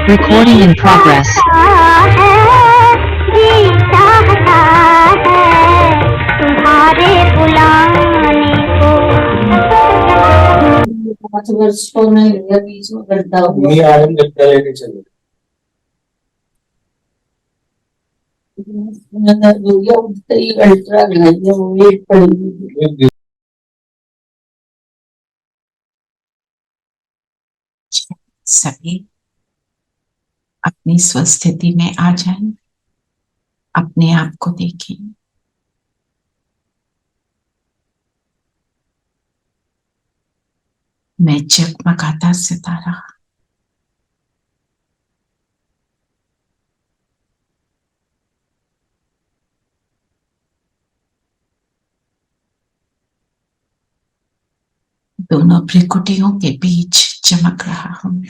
Recording in progress. पाँच वर्ष को नहीं लिया, बीच में गड्ढा हुआ। ये आयरन गड्ढा लेके चलो। उठते ही अल्ट्रा घाइया वेट पड़ी। सभी अपनी स्वस्थिति में आ जाएं, अपने आप को देखें। मैं जगमगाता सितारा, दोनों भ्रिकुटियों के बीच चमक रहा हूं।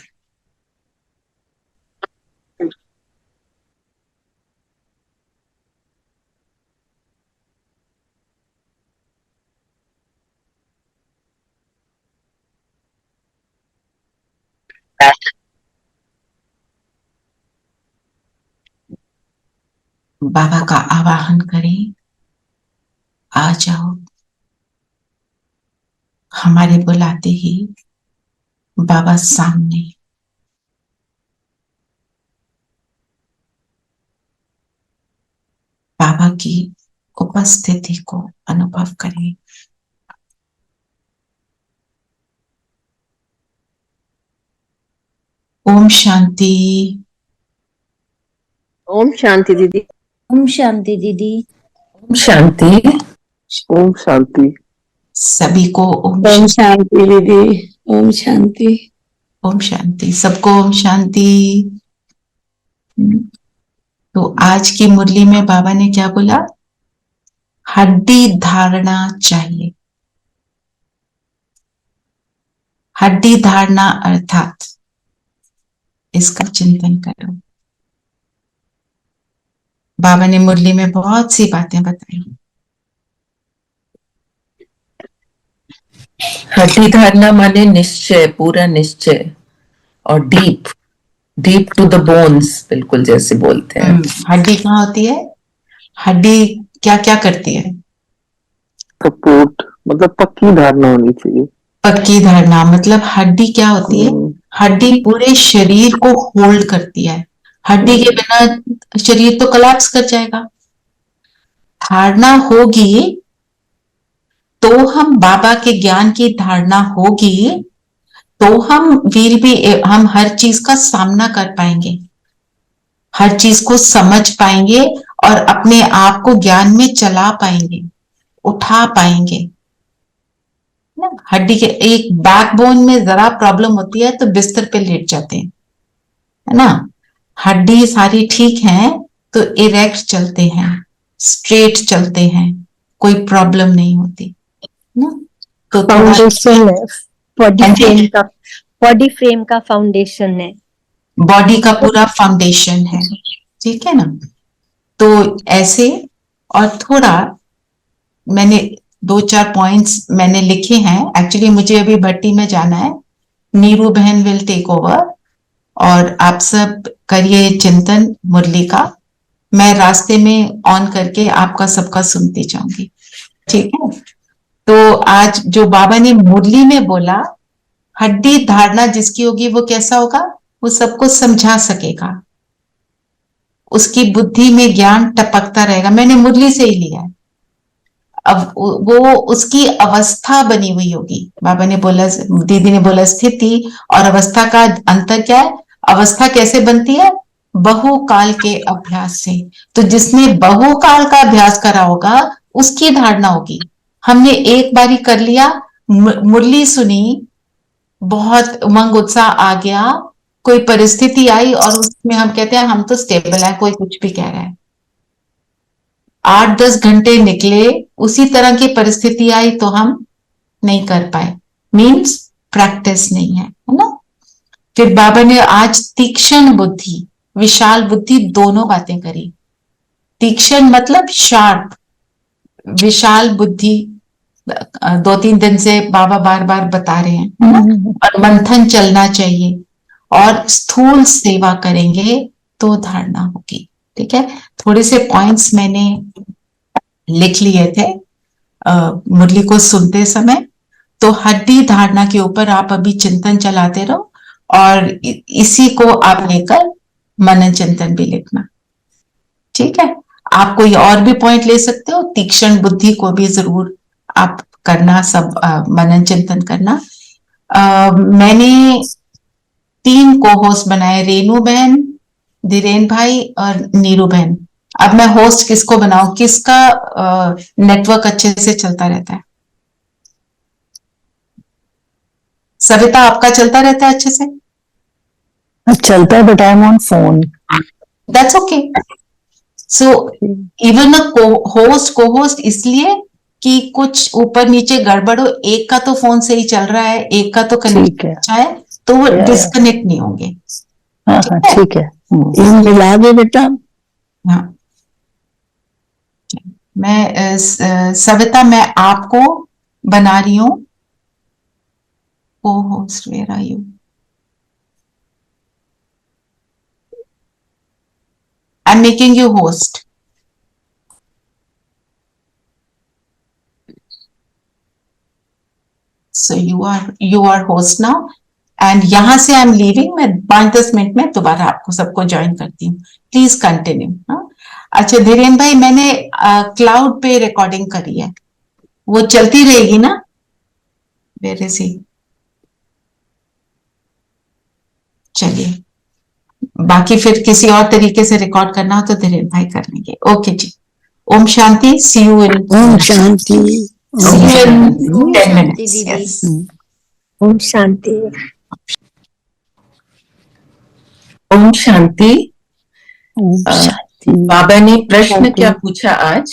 बाबा का आवाहन करें, आ जाओ। हमारे बुलाते ही बाबा सामने। बाबा की उपस्थिति को अनुभव करें। ओम शांति। ओम शांति दीदी। ओम शांति दीदी। ओम शांति। ओम शांति। सभी को ओम शांति दीदी। ओम शांति। ओम शांति। सबको ओम शांति। तो आज की मुरली में बाबा ने क्या बोला? हड्डी धारणा चाहिए। हड्डी धारणा अर्थात इसका चिंतन करो। बाबा ने मुरली में बहुत सी बातें बताई। हड्डी धारणा माने निश्चय, पूरा निश्चय, और deep deep to the bones, बिल्कुल जैसे बोलते हैं। हड्डी कहाँ होती है? हड्डी क्या क्या करती है? सपोर्ट, मतलब पक्की धारणा होनी चाहिए। पक्की धारणा मतलब हड्डी क्या होती है? हड्डी पूरे शरीर को होल्ड करती है। हड्डी के बिना शरीर तो कोलैप्स कर जाएगा। धारणा होगी तो हम बाबा के ज्ञान की धारणा होगी तो हम हर चीज का सामना कर पाएंगे, हर चीज को समझ पाएंगे और अपने आप को ज्ञान में चला पाएंगे, उठा पाएंगे ना। हड्डी के एक बैकबोन में जरा प्रॉब्लम होती है तो बिस्तर पे लेट जाते हैं, है ना। हड्डी सारी ठीक है तो इरेक्ट चलते हैं, स्ट्रेट चलते हैं, कोई प्रॉब्लम नहीं होती ना। तो फाउंडेशन है, बॉडी फ्रेम का फाउंडेशन है, बॉडी का पूरा फाउंडेशन है, ठीक है ना। तो ऐसे और थोड़ा मैंने 2-4 पॉइंट्स मैंने लिखे हैं। एक्चुअली मुझे अभी भट्टी में जाना है, नीरू बहन विल टेक ओवर और आप सब करिए चिंतन मुरली का। मैं रास्ते में ऑन करके आपका सबका सुनती जाऊंगी, ठीक है। तो आज जो बाबा ने मुरली में बोला, हड्डी धारणा जिसकी होगी वो कैसा होगा? वो सबको समझा सकेगा, उसकी बुद्धि में ज्ञान टपकता रहेगा। मैंने मुरली से ही लिया है। अब वो उसकी अवस्था बनी हुई होगी। बाबा ने बोला, दीदी ने बोला स्थिति और अवस्था का अंतर क्या है? अवस्था कैसे बनती है? बहुकाल के अभ्यास से। तो जिसने बहुकाल का अभ्यास करा होगा उसकी धारणा होगी। हमने एक बारी कर लिया, मुरली सुनी, बहुत उमंग उत्साह आ गया, कोई परिस्थिति आई और उसमें हम कहते हैं हम तो स्टेबल है, कोई कुछ भी कह रहा है। 8-10 घंटे निकले, उसी तरह की परिस्थिति आई तो हम नहीं कर पाए, मीन्स प्रैक्टिस नहीं है, है ना। फिर बाबा ने आज तीक्ष्ण बुद्धि, विशाल बुद्धि दोनों बातें करी। तीक्ष्ण मतलब शार्प, विशाल बुद्धि 2-3 दिन से बाबा बार बार बता रहे हैं, है ना। और मंथन चलना चाहिए और स्थूल सेवा करेंगे तो धारणा होगी। ठीक है, थोड़े से पॉइंट्स मैंने लिख लिए थे मुरली को सुनते समय। तो हड्डी धारणा के ऊपर आप अभी चिंतन चलाते रहो और इसी को आप लेकर मनन चिंतन भी लिखना। ठीक है, आप कोई और भी पॉइंट ले सकते हो, तीक्ष्ण बुद्धि को भी जरूर आप करना, सब मनन चिंतन करना। मैंने 3 को होस्ट बनाए, रेनू बहन, धीरेन भाई और नीरू बहन। अब मैं होस्ट किसको बनाऊं, किसका नेटवर्क अच्छे से चलता रहता है? सविता, आपका चलता रहता है अच्छे से? चलता है but I am on phone. That's okay. So even a co-host इसलिए कि कुछ ऊपर नीचे गड़बड़ हो, एक का तो फोन सही चल रहा है, एक का तो कनेक्शन अच्छा है, तो वो डिस्कनेक्ट नहीं होंगे। हाँ हाँ ठीक है, मिला दे बेटा। हाँ, मैं सविता, मैं आपको बना रही हूँ co-host. Where are you? I'm making you host. So you are host now. And यहाँ से I'm leaving. मैं 5-10 मिनट में दोबारा आपको सबको ज्वाइन करती हूँ। Please continue. हाँ, अच्छा धीरेन भाई, मैंने क्लाउड पे रिकॉर्डिंग करी है, वो चलती रहेगी ना? Where is he? चलिए, बाकी फिर किसी और तरीके से रिकॉर्ड करना हो तो धीरेन भाई कर लेंगे। ओके जी, Om Shanti. See you in Om Shanti. See you in Om 10 Shanti minutes. दीदी। Yes. ओम शांति। ओम शांति। ओम शांति। बाबा ने प्रश्न क्या पूछा आज?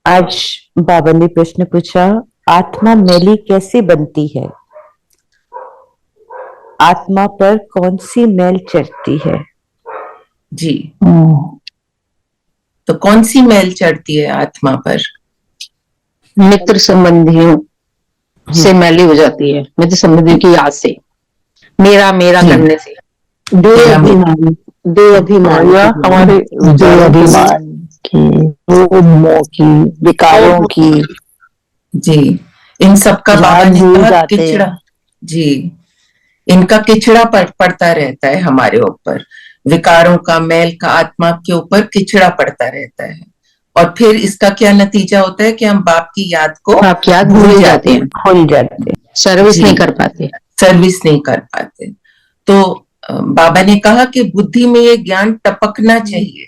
आज बाबा ने प्रश्न पूछा, आत्मा मैली कैसे बनती है? आत्मा पर कौन सी मैल चढ़ती है? जी, तो कौन सी मैल चढ़ती है आत्मा पर? मित्र संबंधियों से मैली हो जाती है, मित्र संबंधियों की याद से, मेरा करने से, दे अभिमान या हमारे अभिमान की, मोह की, विकारों की। जी, इन सब का बाबा ने कहा किचड़ा। जी, इनका किचड़ा पड़ता रहता है हमारे ऊपर, विकारों का, मैल का आत्मा के ऊपर किचड़ा पड़ता रहता है। और फिर इसका क्या नतीजा होता है कि हम बाप की याद को भूल जाते हैं, भूल जाते, सर्विस नहीं कर पाते। तो बाबा ने कहा कि बुद्धि में ये ज्ञान टपकना चाहिए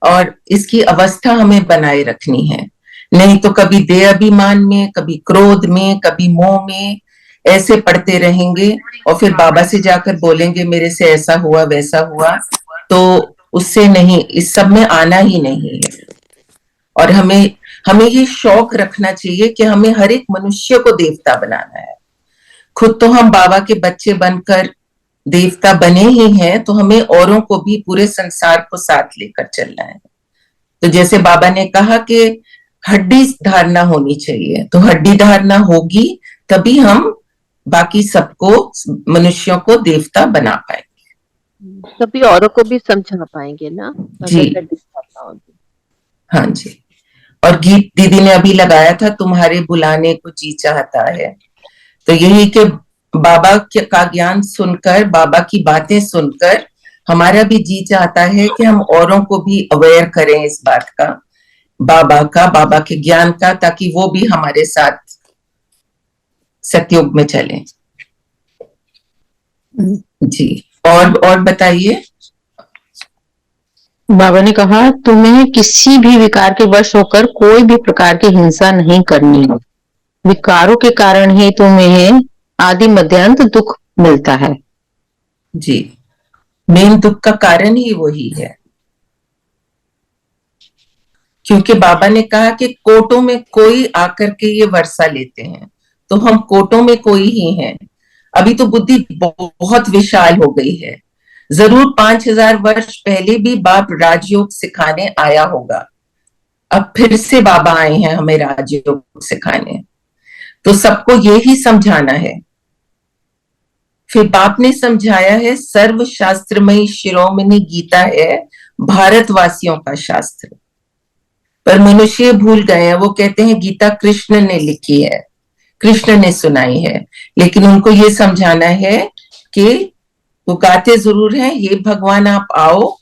और इसकी अवस्था हमें बनाए रखनी है। नहीं तो कभी देह अभिमान में, कभी क्रोध में, कभी मोह में ऐसे पढ़ते रहेंगे और फिर बाबा से जाकर बोलेंगे मेरे से ऐसा हुआ वैसा हुआ, तो उससे नहीं, इस सब में आना ही नहीं है। और हमें ये शौक रखना चाहिए कि हमें हर एक मनुष्य को देवता बनाना है। खुद तो हम बाबा के बच्चे बनकर देवता बने ही हैं, तो हमें औरों को भी, पूरे संसार को साथ लेकर चलना है। तो जैसे बाबा ने कहा कि हड्डी धारणा होनी चाहिए, तो हड्डी धारणा होगी तभी हम बाकी सबको, मनुष्यों को देवता बना पाएंगे, तभी औरों को भी समझा पाएंगे ना। जी हाँ जी। और गीत दीदी ने अभी लगाया था, तुम्हारे बुलाने को जी चाहता है। तो यही कि बाबा का ज्ञान सुनकर, बाबा की बातें सुनकर हमारा भी जी चाहता है कि हम औरों को भी अवेयर करें इस बात का, बाबा के ज्ञान का, ताकि वो भी हमारे साथ सतयुग में चलें। जी, और बताइए। बाबा ने कहा, तुम्हें किसी भी विकार के वश होकर कोई भी प्रकार की हिंसा नहीं करनी है। विकारों के कारण ही तुम्हें आदि मध्यांत दुख मिलता है। जी, मेन दुख का कारण ही वही है, क्योंकि बाबा ने कहा कि कोटों में कोई आकर के ये वर्षा लेते हैं, तो हम कोटों में कोई ही हैं। अभी तो बुद्धि बहुत विशाल हो गई है। जरूर 5000 वर्ष पहले भी बाप राजयोग सिखाने आया होगा, अब फिर से बाबा आए हैं हमें राजयोग सिखाने। तो सबको ये ही समझाना है फिर बाप ने समझाया है सर्व शास्त्रमयी शिरोमणि गीता है भारतवासियों का शास्त्र, पर मनुष्य भूल गए हैं। वो कहते हैं गीता कृष्ण ने लिखी है, कृष्ण ने सुनाई है, लेकिन उनको ये समझाना है कि वो गाते जरूर हैं, ये भगवान आप आओ,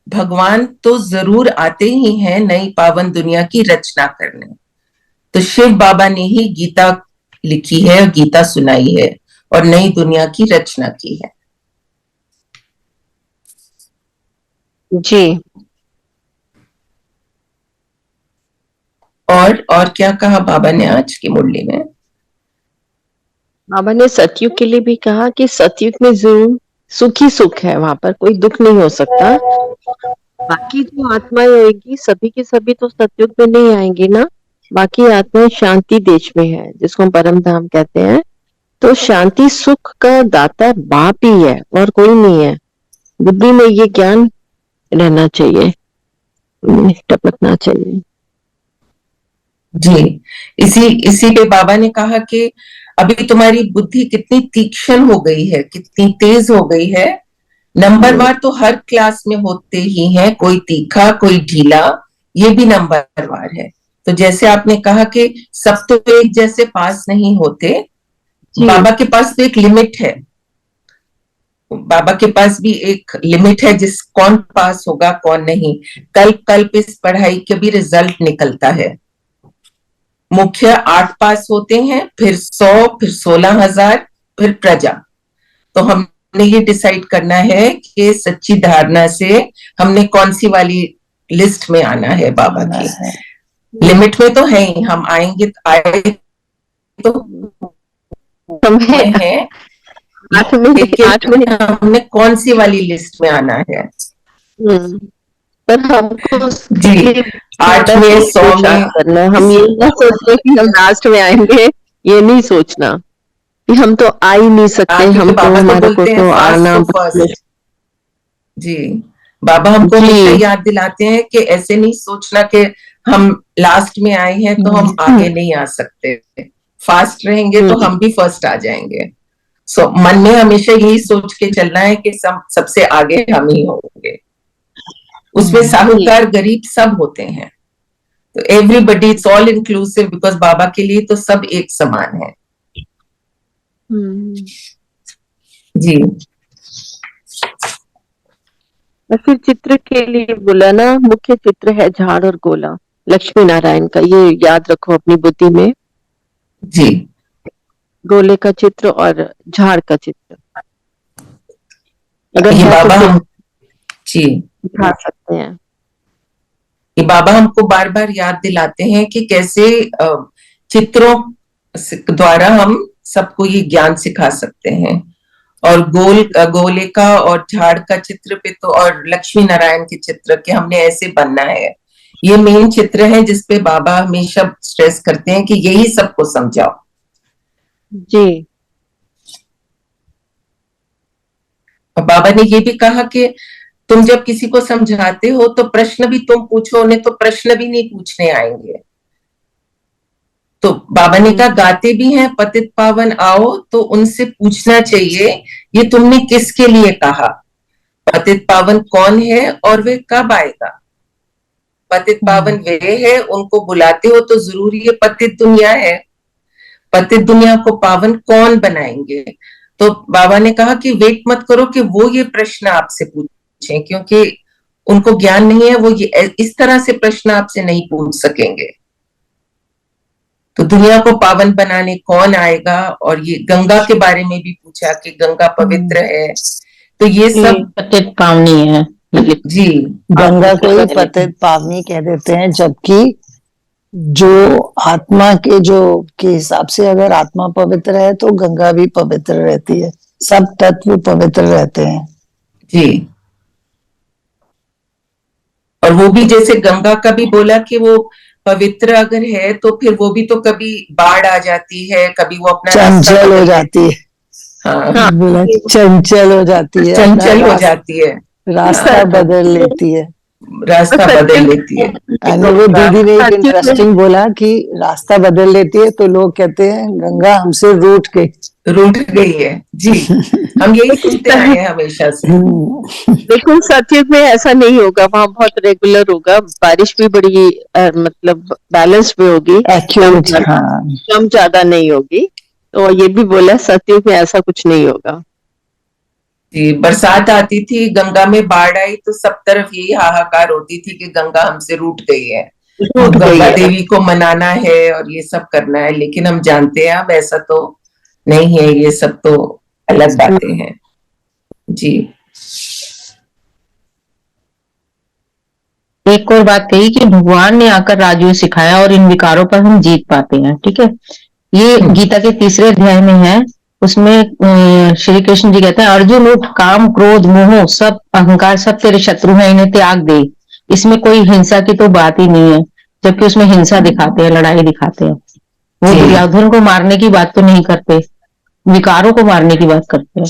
भगवान तो जरूर आते ही हैं नई पावन दुनिया की रचना करने। तो शिव बाबा ने ही गीता लिखी है और गीता सुनाई है और नई दुनिया की रचना की है। जी। और क्या कहा बाबा ने आज की मुरली में? बाबा ने सतयुग के लिए भी कहा कि सतयुग में जरूर सुख ही सुख है, वहां पर कोई दुख नहीं हो सकता। बाकी जो आत्माएं होगी सभी की सभी तो सतयुग में नहीं आएंगी ना, बाकी आत्माएं शांति देश में है जिसको हम परम धाम कहते हैं। तो शांति सुख का दाता बाप ही है और कोई नहीं है। बुद्धि में ये ज्ञान रहना चाहिए, टपकना चाहिए। जी, इसी पे बाबा ने कहा कि अभी तुम्हारी बुद्धि कितनी तीक्ष्ण हो गई है, कितनी तेज हो गई है। नंबरवार तो हर क्लास में होते ही हैं, कोई तीखा कोई ढीला, ये भी नंबरवार है। तो जैसे आपने कहा कि सब तो एक जैसे पास नहीं होते, बाबा के पास तो एक लिमिट है, बाबा के पास भी एक लिमिट है जिस कौन पास होगा कौन नहीं। कल्प इस पढ़ाई के भी रिजल्ट निकलता है। मुख्य 8 पास होते हैं, फिर 100, फिर 16,000, फिर प्रजा। तो हमने ये डिसाइड करना है कि सच्ची धारणा से हमने कौन सी वाली लिस्ट में आना है बाबा की। लिमिट में तो है ही, हम आएंगे आए तो है, लेकिन हमने कौन सी वाली लिस्ट में आना है। पर हमको जी 8 में 100 में करना, हम ये ना सोचते कि हम लास्ट में आएंगे, ये नहीं सोचना कि हम तो आ ही नहीं सकते, हमको हमारे को तो आना। जी बाबा हमको हमेशा याद दिलाते हैं कि ऐसे नहीं सोचना कि हम लास्ट में आए हैं तो हम आगे नहीं आ सकते, फास्ट रहेंगे तो हम भी फर्स्ट आ जाएंगे। सो मन में हमेशा यही सोच के चलना है कि सबसे आगे हम ही होंगे। उसमें साहूकार गरीब सब होते हैं, तो everybody it's all inclusive, because बाबा के लिए तो सब एक समान है। जी फिर चित्र के लिए बोला ना, मुख्य चित्र है झाड़ और गोला, लक्ष्मी नारायण का, ये याद रखो अपनी बुद्धि में। जी गोले का चित्र और झाड़ का चित्र अगर ये बाबा तो हम जी दिखा सकते हैं। ये बाबा हमको बार बार याद दिलाते हैं कि कैसे चित्रों द्वारा हम सबको ये ज्ञान सिखा सकते हैं। और गोले का और झाड़ का चित्र पे तो, और लक्ष्मी नारायण के चित्र के हमने ऐसे बनना है, ये मेन चित्र है जिसपे बाबा हमेशा स्ट्रेस करते हैं कि यही सबको समझाओ। जी और बाबा ने ये भी कहा कि तुम जब किसी को समझाते हो तो प्रश्न भी तुम पूछो, उन्हें तो प्रश्न भी नहीं पूछने आएंगे। तो बाबा ने कहा गाते भी हैं पतित पावन आओ, तो उनसे पूछना चाहिए ये तुमने किसके लिए कहा, पतित पावन कौन है और वे कब आएगा। पतित पावन वे है, उनको बुलाते हो तो जरूर ये पतित दुनिया है, पतित दुनिया को पावन कौन बनाएंगे। तो बाबा ने कहा कि वेट मत करो कि वो ये प्रश्न आपसे पूछें, क्योंकि उनको ज्ञान नहीं है, वो ये इस तरह से प्रश्न आपसे नहीं पूछ सकेंगे। तो दुनिया को पावन बनाने कौन आएगा, और ये गंगा के बारे में भी पूछा कि गंगा पवित्र है, तो ये सब पतित पावनी है। जी गंगा को ही पतित पावनी कह देते हैं, जबकि जो आत्मा के हिसाब से अगर आत्मा पवित्र है तो गंगा भी पवित्र रहती है, सब तत्व पवित्र रहते हैं। जी और वो भी जैसे गंगा का भी बोला कि वो पवित्र अगर है तो फिर वो भी तो कभी बाढ़ आ जाती है, कभी वो अपना चंचल हो जाती है। हाँ बोला चंचल हो जाती है, चंचल हो जाती है, रास्ता बदल लेती है, रास्ता बदल लेती है। वो दीदी ने एक इंटरेस्टिंग बोला कि रास्ता बदल लेती है, तो लोग कहते हैं गंगा हमसे रूठ गई। रूठ गई है। जी, हम यही सुनते आए हैं हमेशा से। लेकिन सतयुग में ऐसा नहीं होगा, वहाँ बहुत रेगुलर होगा, बारिश भी बड़ी मतलब बैलेंस में होगी, एक्यूरेट, हाँ। कम ज्यादा नहीं होगी। तो ये भी बोला सतयुग में ऐसा कुछ नहीं होगा। जी, बरसात आती थी, गंगा में बाढ़ आई तो सब तरफ यही हाहाकार होती थी कि गंगा हमसे रूठ गई है, रूठ गई गंगा है। देवी को मनाना है और ये सब करना है। लेकिन हम जानते हैं अब ऐसा तो नहीं है, ये सब तो अलग बातें हैं। जी, एक और बात कही कि भगवान ने आकर राजयोग सिखाया और इन विकारों पर हम जीत पाते हैं। ठीक है, ये गीता के 3रे अध्याय में है। उसमें श्री कृष्ण जी कहते हैं, अर्जुन उठ, काम क्रोध मोह सब अहंकार सब तेरे शत्रु हैं, इन्हें त्याग दे। इसमें कोई हिंसा की तो बात ही नहीं है, जबकि उसमें हिंसा दिखाते हैं, लड़ाई दिखाते हैं। वो जी। दुर्योधन को मारने की बात तो नहीं करते, विकारों को मारने की बात करते हैं।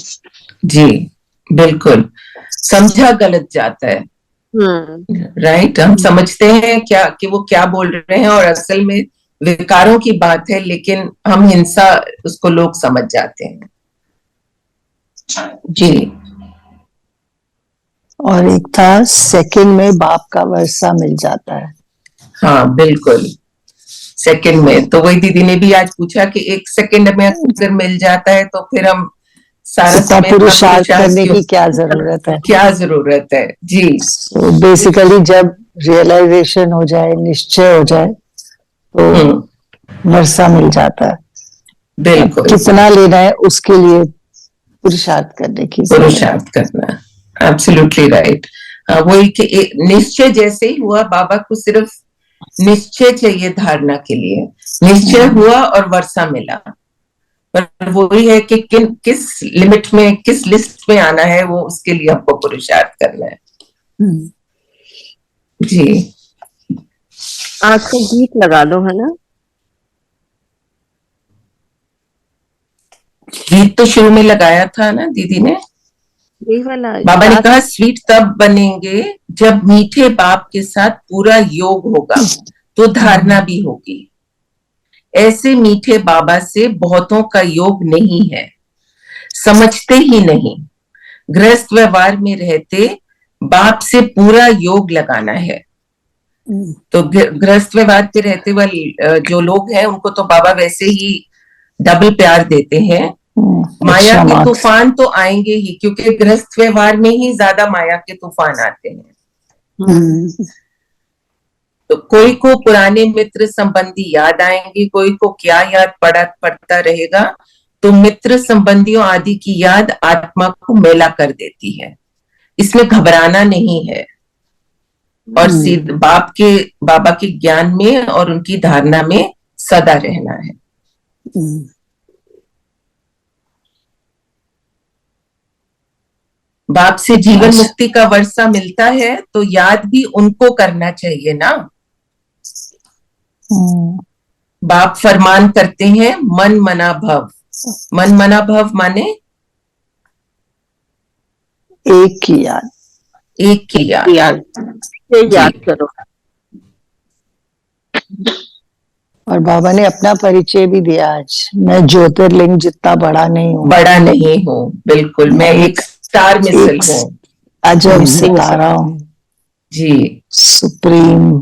जी, बिल्कुल समझा गलत जाता है। राइट, हम समझते हैं क्या कि वो क्या बोल रहे हैं और असल में विकारों की बात है, लेकिन हम हिंसा उसको लोग समझ जाते हैं। जी, और एक था सेकंड में बाप का वर्षा मिल जाता है। हाँ बिल्कुल, सेकंड में। तो वही दीदी ने भी आज पूछा कि 1 सेकंड में अगर मिल जाता है तो फिर हम सारा समय पुरुषार्थ करने की क्या जरूरत है? क्या जरूरत है? जी, बेसिकली जब रियलाइजेशन हो जाए, निश्चय हो जाए, तो वर्षा मिल जाता है। बिल्कुल, कितना लेना है उसके लिए पुरुषार्थ करने की, पुरुषार्थ करना, एब्सोल्युटली राइट। वही कि निश्चय जैसे ही हुआ, बाबा को सिर्फ निश्चय चाहिए धारणा के लिए, निश्चय हुआ और वर्षा मिला। पर वही है कि किस लिमिट में, किस लिस्ट में आना है, वो उसके लिए हमको पुरुषार्थ करना है। जी, आज का गीत लगा दो, है ना? गीत तो शुरू में लगाया था ना दीदी ने। यही वाला बाबा ने कहा स्वीट तब बनेंगे जब मीठे बाप के साथ पूरा योग होगा तो धारणा भी होगी। ऐसे मीठे बाबा से बहुतों का योग नहीं है, समझते ही नहीं। गृहस्थ व्यवहार में रहते बाप से पूरा योग लगाना है। तो गृहस्थ व्यवहार पे रहते वाले जो लोग हैं उनको तो बाबा वैसे ही डबल प्यार देते हैं। माया के तूफान तो आएंगे ही, क्योंकि गृहस्थ व्यवहार में ही ज्यादा माया के तूफान आते हैं। तो कोई को पुराने मित्र संबंधी याद आएंगे, कोई को क्या याद पड़ता रहेगा। तो मित्र संबंधियों आदि की याद आत्मा को मेला कर देती है, इसमें घबराना नहीं है और बाबा के ज्ञान में और उनकी धारणा में सदा रहना है। बाप से जीवन मुक्ति का वर्षा मिलता है तो याद भी उनको करना चाहिए ना। बाप फरमान करते हैं मन मना भव। मन मना भव माने एक की याद, एक की याद करो। और बाबा ने अपना परिचय भी दिया आज, मैं ज्योतिर्लिंग जितना बड़ा नहीं हूँ, बिल्कुल, मैं एक स्टार मिसल हूँ, अजब सितारा हूँ। जी, सुप्रीम।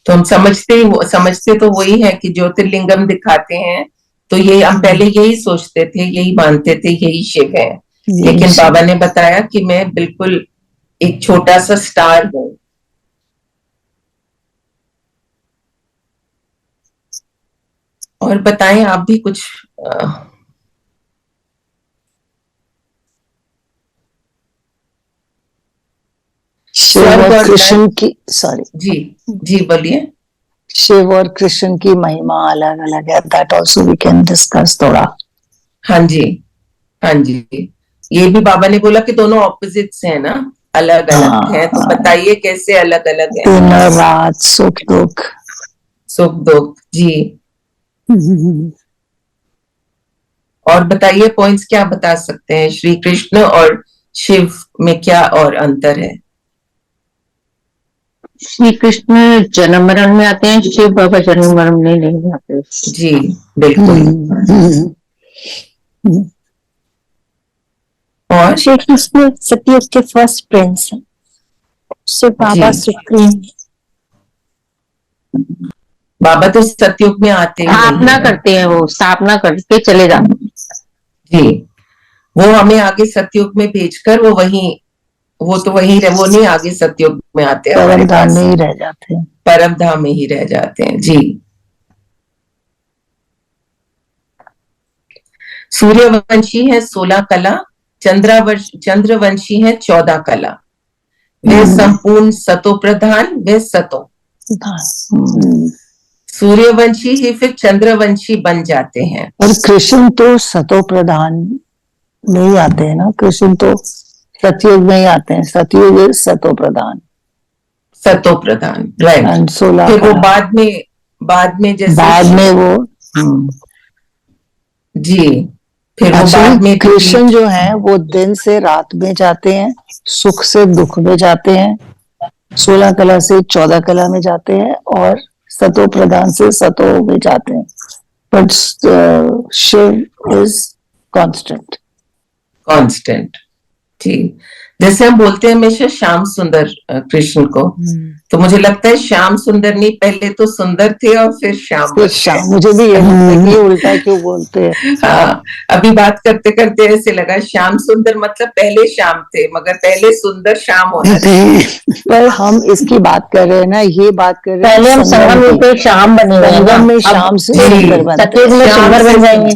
तो हम समझते तो वही है कि ज्योतिर्लिंगम दिखाते हैं, तो ये हम पहले यही सोचते थे, यही मानते थे, यही शिव है। लेकिन बाबा ने बताया कि मैं बिल्कुल एक छोटा सा स्टार हूँ। और बताएं आप भी कुछ। शिव और कृष्ण की, सॉरी जी बोलिए। शिव और कृष्ण की महिमा अलग अलग है, that also we can discuss थोड़ा। हाँ जी, ये भी बाबा ने बोला कि दोनों ऑपोजिट्स हैं ना, अलग अलग हैं। तो बताइए कैसे अलग अलग है? दिन रात, सुख दुख, जी। और बताइए पॉइंट्स क्या बता सकते हैं, श्री कृष्ण और शिव में क्या और अंतर है? श्री कृष्ण जन्म मरण में आते हैं, शिव बाबा जन्म मरण में नहीं आते। जी बिल्कुल। और श्री कृष्ण सतयुग के फर्स्ट प्रिंस हैं, शिव बाबा जी। सुप्रीम। बाबा तो सतयुग में आते ही स्थापना नहीं है। करते हैं, वो स्थापना करके चले जाते हैं। जी, वो हमें आगे सतयुग में भेजकर वो तो वही वो नहीं आगे सतयुग में आते हैं, हमारे परम धाम पास में ही रह जाते हैं। परम धाम में ही रह जाते हैं। जी। सूर्यवंशी है 16 कला, चंद्रवंशी है 14 कला। वे संपूर्ण सतो प्रधान, वे सतो। सूर्यवंशी ही फिर चंद्रवंशी बन जाते हैं। और कृष्ण तो सतो प्रधान नहीं आते हैं ना, कृष्ण तो सतयुग में ही आते हैं। सतयुग is सतो प्रधान सतो प्रधान, राइट। एंड 16 फिर वो कला। बाद में जैसे बाद में वो जी, फिर वो बाद एक्चुअली में कृष्ण जो है वो दिन से रात में जाते हैं, सुख से दुख में जाते हैं, 16 कला से 14 कला में जाते हैं, और सतो प्रधान से सतो में जाते हैं। But Shiva is constant. Constant. जी, जैसे हम बोलते हैं हमेशा श्याम सुंदर कृष्ण को, तो मुझे लगता है श्याम सुंदर नहीं, पहले तो सुंदर थे और फिर श्याम बन गए। मुझे भी ये लगता है कि ये उल्टा क्यों बोलते हैं। हाँ, अभी बात करते करते ऐसे लगा श्याम सुंदर मतलब पहले श्याम थे, मगर पहले सुंदर श्याम होना चाहिए। पर हम इसकी बात कर रहे हैं ना, ये बात कर रहे हैं पहले हम संगम में थे, शाम बने हुए हैं ना। संगम में अब शाम से जी, सुंदर बनते सतयुग हैं। में श्याम सुंदर से बन जाएंगे।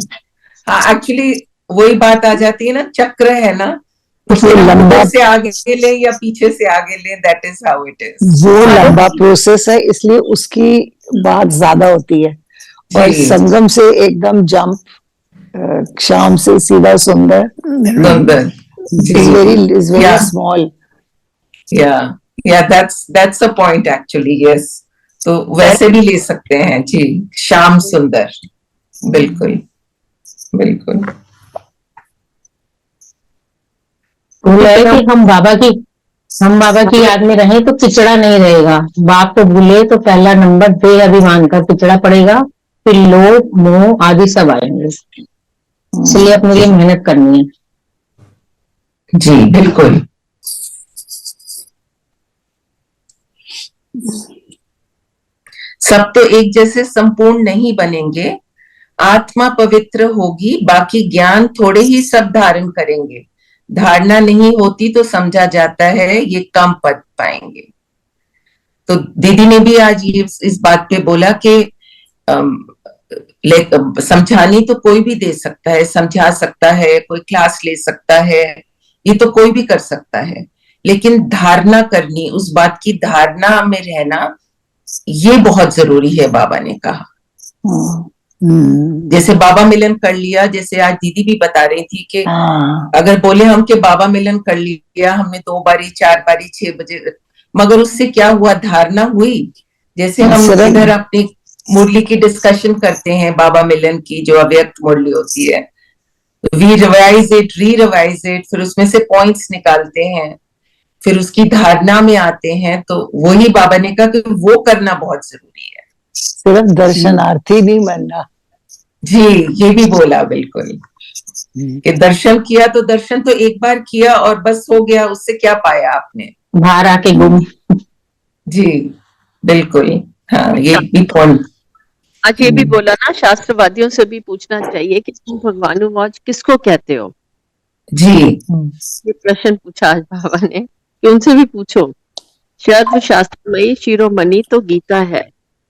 हाँ, एक्चुअली वही बात आ जाती है ना, चक्र है ना, तो वो फिर हम लंबा ऊपर से आगे ले या पीछे से आगे ले, that is how it is. वो लंबा प्रोसेस है, इसलिए उसकी बात ज्यादा होती है। और जी। संगम से एकदम जंप, शाम से सीधा सुंदर सुंदर। जी। Is very Yeah. Small. yeah, that's the point actually, yes. तो वैसे भी ले सकते हैं जी, श्याम सुंदर। बिल्कुल बिल्कुल। बोला है कि हम बाबा की याद में रहें तो पिछड़ा नहीं रहेगा। बाप को भूले तो पहला नंबर देह अभिमान का पिछड़ा पड़ेगा, फिर लोभ मोह आदि सब आएंगे। इसलिए अपने लिए मेहनत करनी है। जी बिल्कुल। सब तो एक जैसे संपूर्ण नहीं बनेंगे। आत्मा पवित्र होगी, बाकी ज्ञान थोड़े ही सब धारण करेंगे। धारणा नहीं होती तो समझा जाता है ये कम पद पाएंगे। तो दीदी ने भी आज इस बात पे बोला कि समझानी तो कोई भी दे सकता है, समझा सकता है, कोई क्लास ले सकता है, ये तो कोई भी कर सकता है, लेकिन धारणा करनी, उस बात की धारणा में रहना, ये बहुत जरूरी है, बाबा ने कहा। जैसे बाबा मिलन कर लिया, जैसे आज दीदी भी बता रही थी कि अगर बोले हम कि बाबा मिलन कर लिया हमने 2 बारी 4 बारी 6 बजे, मगर उससे क्या हुआ, धारणा हुई। जैसे हम इधर अपनी मुरली की डिस्कशन करते हैं, बाबा मिलन की जो अव्यक्त मुरली होती है, वी रिवाइज इट, री रिवाइज इट, फिर उसमें से पॉइंट्स निकालते हैं, फिर उसकी धारणा में आते हैं। तो वही बाबा ने कहा कि वो करना बहुत जरूरी है, सिर्फ दर्शनार्थी नहीं बनना। जी, ये भी बोला बिल्कुल कि दर्शन किया तो दर्शन तो एक बार किया और बस हो गया, उससे क्या पाया आपने, बाहर आके गुम। जी बिल्कुल। हाँ, ये भी पॉइंट। आज ये भी बोला ना, शास्त्रवादियों से भी पूछना चाहिए कि तुम भगवानुवाच किसको कहते हो। जी, ये प्रश्न पूछा आज बाबा ने कि उनसे भी पूछो। शर्व शास्त्रमयी शिरोमणि तो गीता है।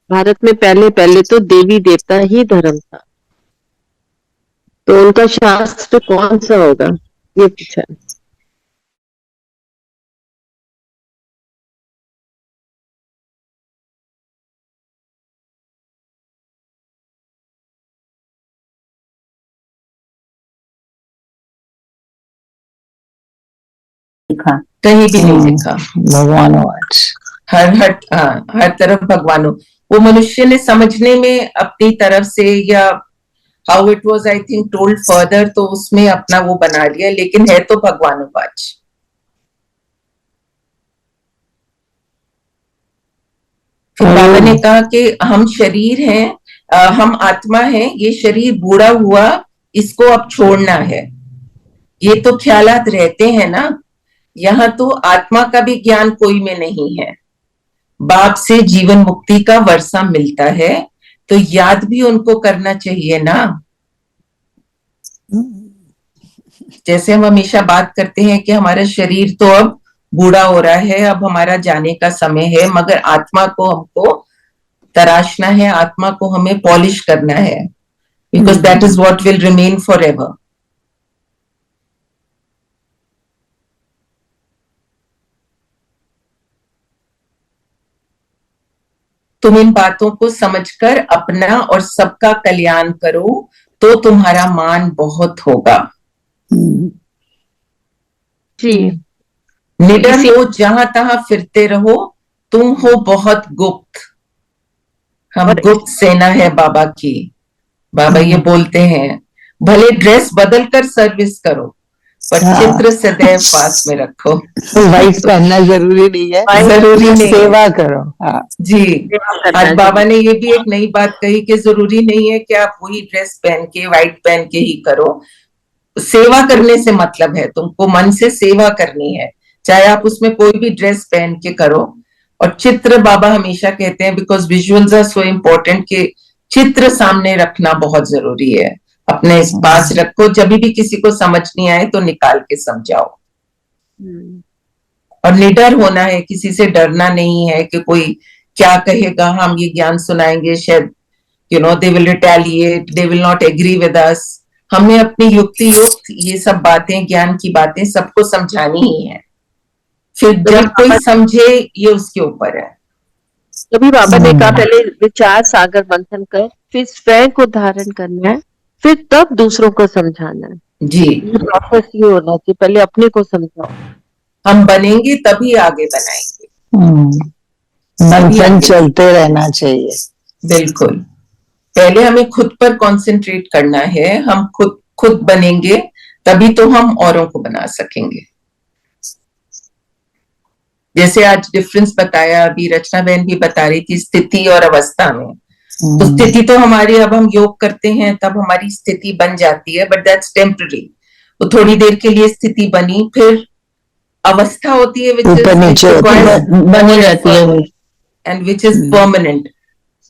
भारत में पहले तो देवी देवता ही धर्म था, तो उनका शास्त्र कौन सा होगा, ये पूछा। कहीं भी नहीं लिखा भगवानुवाच। हर तरफ भगवान। वो मनुष्य ने समझने में अपनी तरफ से, या how it was I think told further, तो उसमें अपना वो बना लिया, लेकिन है तो भगवानुवाच। फिर बाबा ने कहा कि हम शरीर हैं, हम आत्मा हैं, ये शरीर बूढ़ा हुआ, इसको अब छोड़ना है। ये तो ख्यालात रहते हैं ना, यहाँ तो आत्मा का भी ज्ञान कोई में नहीं है। बाप से जीवन मुक्ति का वर्षा मिलता है, तो याद भी उनको करना चाहिए ना। जैसे हम हमेशा बात करते हैं कि हमारा शरीर तो अब बूढ़ा हो रहा है, अब हमारा जाने का समय है, मगर आत्मा को हमको तराशना है, आत्मा को हमें पॉलिश करना है, because that is what will remain for ever. तुम इन बातों को समझकर अपना और सबका कल्याण करो, तो तुम्हारा मान बहुत होगा। जी। निडर हो, जहां तहां फिरते रहो, तुम हो बहुत गुप्त। हम गुप्त सेना है बाबा की। बाबा ये बोलते हैं, भले ड्रेस बदल कर सर्विस करो, पर चित्र सदैव पास में रखो। वाइट पहनना जरूरी नहीं है, जरूरी नहीं, सेवा करो। हाँ जी। आज बाबा ने ये भी एक नई बात कही कि जरूरी नहीं है कि आप वही ड्रेस पहन के, व्हाइट पहन के ही करो। सेवा करने से मतलब है, तुमको मन से सेवा करनी है, चाहे आप उसमें कोई भी ड्रेस पहन के करो। और चित्र बाबा हमेशा कहते हैं, because visuals are so important, कि चित्र सामने रखना बहुत जरूरी है। अपने पास रखो, जब भी किसी को समझ नहीं आए तो निकाल के समझाओ। और निडर होना है, किसी से डरना नहीं है कि कोई क्या कहेगा, हम ये ज्ञान सुनाएंगे, शायद they will retaliate, they will not agree with us. हमें अपनी युक्ति युक्त ये सब बातें, ज्ञान की बातें सबको समझानी ही है। फिर जब कोई समझे, ये उसके ऊपर है। तभी बाबा ने कहा पहले विचार सागर मंथन कर, फिर स्वयं को धारण करना है, फिर तब दूसरों को समझाना है। जी, प्रोसेस ये होना चाहिए, पहले अपने को समझाओ। हम बनेंगे तभी आगे बनाएंगे। मंथन चलते रहना चाहिए। बिल्कुल, पहले हमें खुद पर कंसंट्रेट करना है। हम खुद बनेंगे तभी तो हम औरों को बना सकेंगे। जैसे आज डिफरेंस बताया, अभी रचना बहन भी बता रही थी, स्थिति और अवस्था में। तो स्थिति तो हमारी, अब हम योग करते हैं तब हमारी स्थिति बन जाती है, बट दैट्स टेम्पररी। तो थोड़ी देर के लिए स्थिति बनी, फिर अवस्था होती है बनी रहती है, एंड विच इज परमानेंट।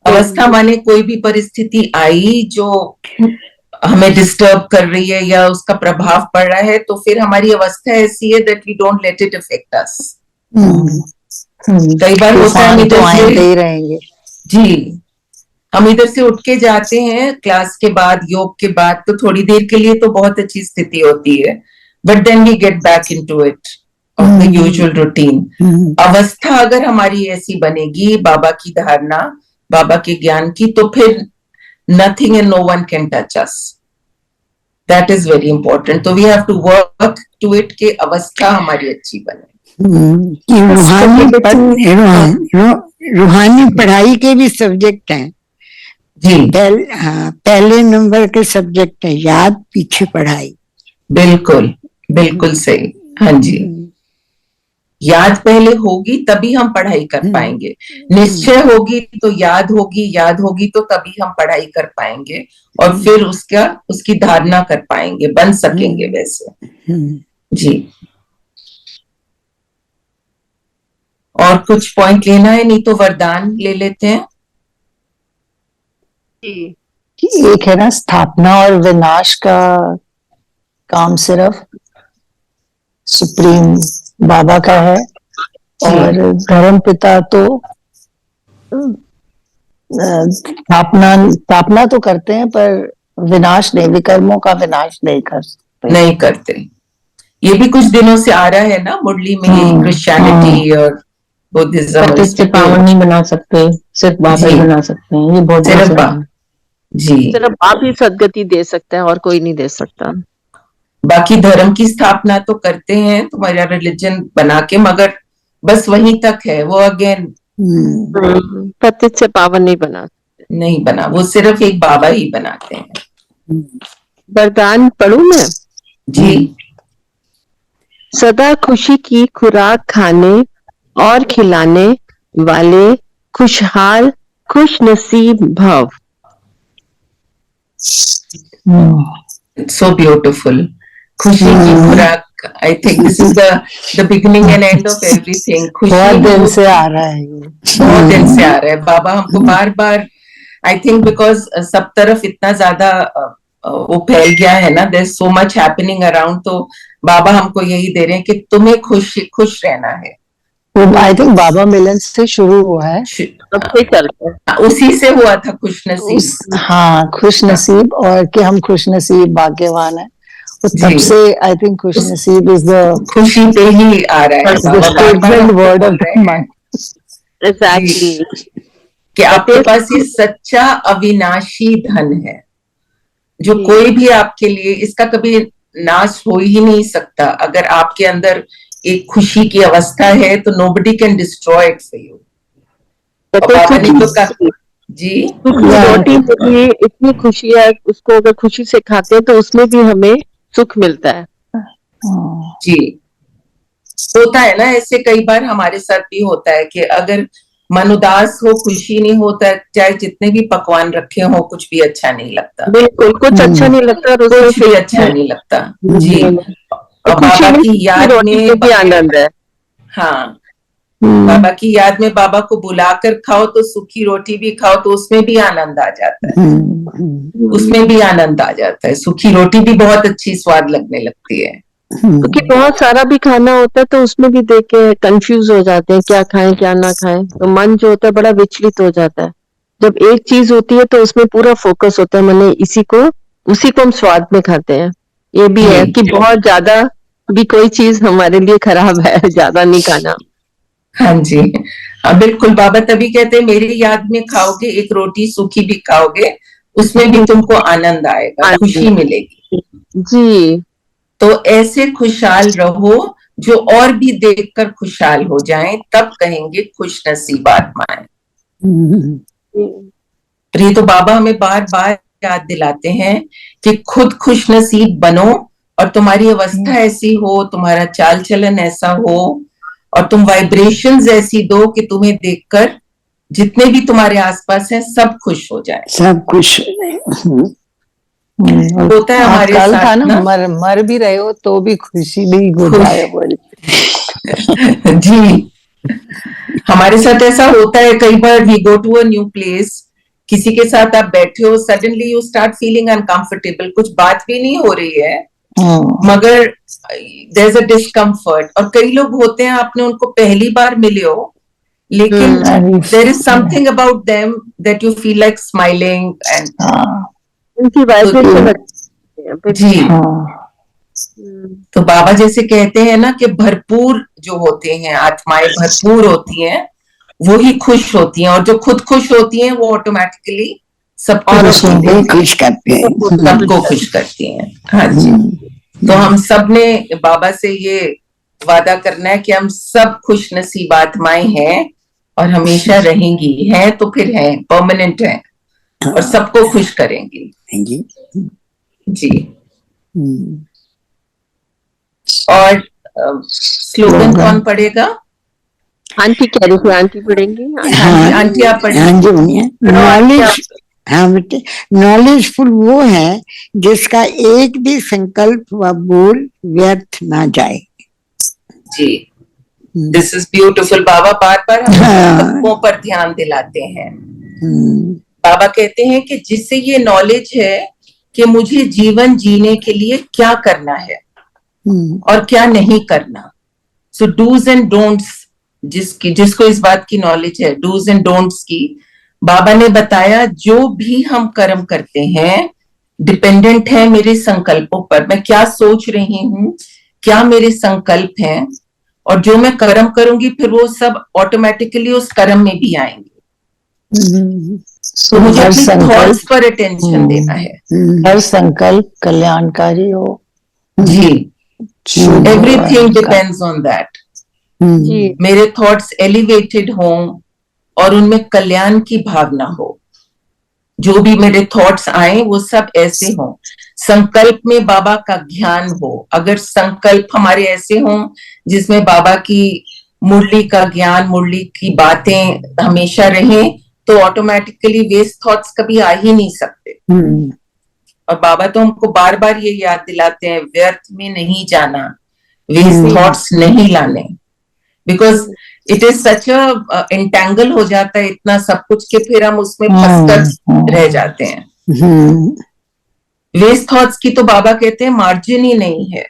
अवस्था माने कोई भी परिस्थिति आई जो हमें डिस्टर्ब कर रही है या उसका प्रभाव पड़ रहा है, तो फिर हमारी अवस्था ऐसी है that we don't let it affect us. कई बार होता है रहेंगे। जी, हम इधर से उठ के जाते हैं क्लास के बाद, योग के बाद, तो थोड़ी देर के लिए तो बहुत अच्छी स्थिति होती है, but then we get back into it of the usual routine. अवस्था अगर हमारी ऐसी बनेगी, बाबा की धारणा, बाबा के ज्ञान की, तो फिर nothing and no one can touch us. That is very important. So we have to work to it कि अवस्था हमारी अच्छी बने। रूहानी पढ़ाई के भी सब्जेक्ट हैं जी। पहले नंबर के सब्जेक्ट है याद, पीछे पढ़ाई। बिल्कुल बिल्कुल सही। हाँ जी, याद पहले होगी तभी हम पढ़ाई कर पाएंगे। निश्चय होगी तो याद होगी, याद होगी तो तभी हम पढ़ाई कर पाएंगे, और फिर उसकी धारणा कर पाएंगे, बन सकेंगे वैसे। जी, और कुछ पॉइंट लेना है? नहीं तो वरदान ले लेते हैं। एक है ना, स्थापना और विनाश का काम सिर्फ सुप्रीम बाबा का है, और धर्म पिता तो स्थापना तो करते हैं, पर विनाश नहीं, विकर्मों का विनाश नहीं करते। ये भी कुछ दिनों से आ रहा है ना मुरली में, क्रिश्चियनिटी और बुद्धिज्म। प्रतिष्ठित पावन नहीं बना सकते, सिर्फ बाबा ही बना सकते हैं। ये बहुत सिर्फ बाप ही सदगति दे सकता है और कोई नहीं दे सकता। बाकी धर्म की स्थापना तो करते हैं तुम्हारा रिलीजन बना के, मगर बस वहीं तक है वो। अगेन प्रतिष्ठित पावन नहीं बना, वो सिर्फ एक बाबा ही बनाते हैं। वरदान पढ़ूं मैं? जी। सदा खुशी की खुराक खाने और खिलाने वाले खुशहाल खुश नसीब भव। So beautiful. खुशी की खुराक. I think this is the beginning and end of everything. खुशी बहुत दिन हो- से आ रहा है ये। बहुत दिन से आ रहा है। बाबा हमको बार बार, आई थिंक बिकॉज सब तरफ इतना ज्यादा वो फैल गया है ना, there so much happening around, तो बाबा हमको यही दे रहे हैं कि तुम्हें खुश रहना है। आई थिंक बाबा मिलन से शुरू हुआ है। सबसे चलते हैं। उसी से हुआ था खुश नसीब। हाँ, खुश नसीब, और कि हम खुश नसीब भाग्यवान है, तो तब जी। से आई थिंक खुश नसीब इज द खुशी पे ही आ रहा है। बाबा बार बार स्टेटमेंट हमको वर्ड बोल ऑफ रहे द हैं मंथ। एग्जैक्टली। कि आपके पास ये सच्चा अविनाशी धन है, जो जी। कोई भी आपके लिए, इसका कभी नाश हो ही नहीं सकता। अगर आपके अंदर एक खुशी की अवस्था है तो nobody can destroy it for you. और बाबा ने तो कहा जी, रोटी में भी इतनी खुशी है, उसको अगर खुशी से खाते हैं तो उसमें भी हमें सुख मिलता है। जी होता है ना ऐसे, कई बार हमारे साथ भी होता है कि अगर मन उदास हो, खुशी नहीं होता, चाहे जितने भी पकवान रखे हो, कुछ भी अच्छा नहीं लगता। बिल्कुल, कुछ अच्छा नहीं लगता और उसमें कुछ भी अच्छा नहीं लगता। जी। और खुशी बाबा में की याद रोटी में में भी आनंद है। हाँ, बाबा की याद में बाबा को बुलाकर खाओ तो सूखी रोटी भी खाओ तो उसमें भी आनंद आ जाता है। उसमें भी आनंद आ जाता है। सूखी रोटी भी बहुत अच्छी स्वाद लगने लगती है। क्योंकि बहुत सारा भी खाना होता है तो उसमें भी देख के कंफ्यूज हो जाते हैं, क्या खाएं क्या ना खाएं, तो मन जो होता है बड़ा विचलित हो जाता है। जब एक चीज होती है तो उसमें पूरा फोकस होता है, मैंने उसी को हम स्वाद में खाते हैं। ये भी है कि बहुत ज्यादा भी कोई चीज हमारे लिए खराब है, ज्यादा नहीं खाना। हाँ जी, हाँ बिल्कुल। बाबा तभी कहते हैं मेरी याद में खाओगे, एक रोटी सूखी भी खाओगे, उसमें भी तुमको आनंद आएगा, खुशी मिलेगी। जी। तो ऐसे खुशहाल रहो जो और भी देखकर खुशहाल हो जाएं, तब कहेंगे खुश नसीब आत्माएं। तो ये तो बाबा हमें बार बार याद दिलाते हैं कि खुद खुश नसीब बनो, और तुम्हारी अवस्था ऐसी हो, तुम्हारा चाल चलन ऐसा हो, और तुम वाइब्रेशंस ऐसी दो कि तुम्हें देखकर जितने भी तुम्हारे आसपास हैं सब खुश हो जाए। सब खुश हो जाए। होता है हमारे कल साथ था ना, ना, मर भी रहे हो तो भी खुशी नहीं गुजारे बोले। जी हमारे साथ ऐसा होता है कई बार। We go to a new place, किसी के साथ आप बैठे हो, suddenly you start feeling uncomfortable, कुछ बात भी नहीं हो रही है मगर देयर इज अ डिस्कम्फर्ट। और कई लोग होते हैं, आपने उनको पहली बार मिले हो, लेकिन there is something about them that you feel like smiling and उनकी वाइब्रेशन जी। तो बाबा जैसे कहते हैं ना कि भरपूर जो होते हैं आत्माएं, भरपूर होती हैं, वो ही खुश होती हैं, और जो खुद खुश होती हैं वो ऑटोमेटिकली सबको खुश करते हैं, सबको खुश करती हैं। हाँ जी। तो हम सब ने बाबा से ये वादा करना है कि हम सब खुश नसीब आत्माएं हैं और हमेशा रहेंगी, हैं तो फिर हैं, परमानेंट हैं, और सबको खुश करेंगी। जी। और स्लोगन कौन पढ़ेगा? आंटी कह रही थी, आंटी पढ़ेंगी। आंटी आप पढ़िए। हाँ जी, नॉलेज, हाँ बेटे, नॉलेजफुल वो है जिसका एक भी संकल्प व बोल व्यर्थ ना जाए। जी, दिस इज ब्यूटीफुल। बाबा बार बार हम संकल्पों पर ध्यान दिलाते हैं। बाबा कहते हैं कि जिससे ये नॉलेज है कि मुझे जीवन जीने के लिए क्या करना है और क्या नहीं करना। सो डूज एंड डोंट्स, जिसको इस बात की नॉलेज है, डूज एंड डोंट्स की, बाबा ने बताया जो भी हम कर्म करते हैं डिपेंडेंट है मेरे संकल्पों पर। मैं क्या सोच रही हूँ, क्या मेरे संकल्प हैं, और जो मैं कर्म करूंगी फिर वो सब ऑटोमेटिकली उस कर्म में भी आएंगे। तो मुझे अपनी थॉट्स पर अटेंशन देना है। हर संकल्प कल्याणकारी हो। जी, एवरीथिंग डिपेंड्स ऑन दैट। मेरे थॉट्स एलिवेटेड हों और उनमें कल्याण की भावना हो। जो भी मेरे थॉट्स आए वो सब ऐसे हों। संकल्प में बाबा का ज्ञान हो। अगर संकल्प हमारे ऐसे हों जिसमें बाबा की मुरली का ज्ञान, मुरली की बातें हमेशा रहें, तो ऑटोमेटिकली वेस्ट थॉट्स कभी आ ही नहीं सकते। और बाबा तो हमको बार बार ये याद दिलाते हैं, व्यर्थ में नहीं जाना, वेस्ट थॉट्स नहीं लाने, because it is such a entangle हो जाता है इतना सब कुछ के फिर हम उसमें फंसकर रह जाते हैं। वेस्ट थॉट्स की तो बाबा कहते हैं मार्जिन ही नहीं है,